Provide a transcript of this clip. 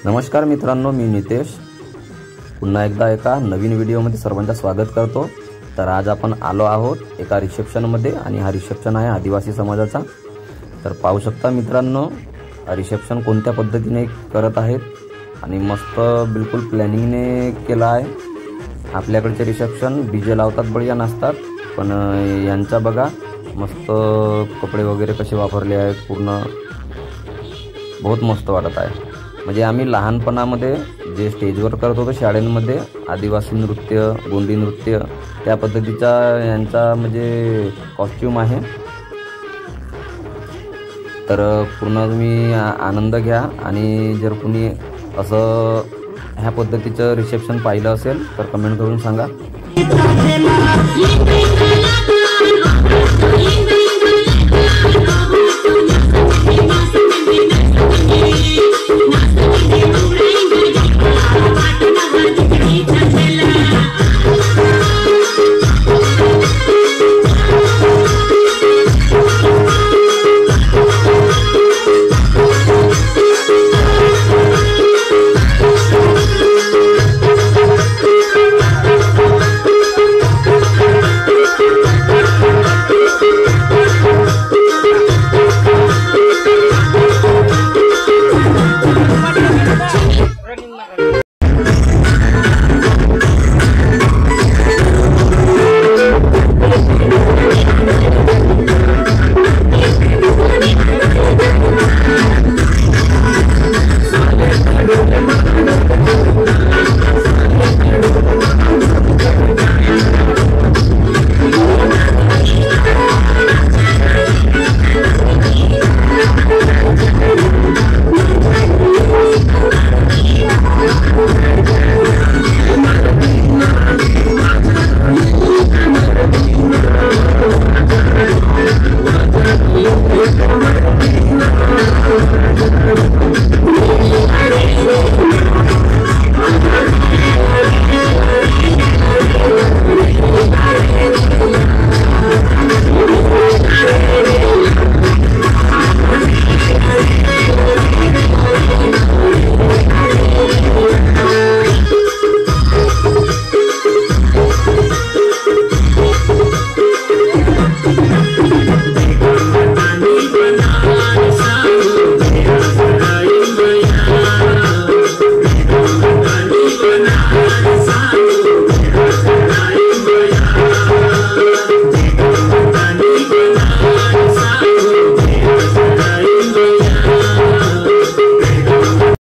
नमस्कार मित्रांनो, मी नितेश पुन्हा एकदा एका नवीन व्हिडिओमध्ये सर्वांचं स्वागत करतो। तर आज आपण आलो आहोत एका रिसेप्शनमध्ये आणि हा रिसेप्शन आहे आदिवासी समाजाचा। तर पाहू शकता मित्रांनो, रिसेप्शन कोणत्या पद्धतीने करत आहेत आणि मस्त बिलकुल प्लॅनिंगने केला आहे। आपल्याकडचे रिसेप्शन डीजे लावतात, बढिया नाचतात, पण यांचा बघा मस्त कपडे वगैरे कसे वापरले आहेत, पूर्ण बहुत मस्त वाटत आहे। म्हणजे आम्ही लहानपणामध्ये जे स्टेजवर करत होतो शाळेंमध्ये, आदिवासी नृत्य, गोंडी नृत्य, त्या पद्धतीचा यांचा म्हणजे कॉस्ट्यूम आहे। तर पूर्ण तुम्ही आनंद घ्या आणि जर कोणी असं ह्या पद्धतीचं रिसेप्शन पाहिलं असेल तर कमेंट करून सांगा।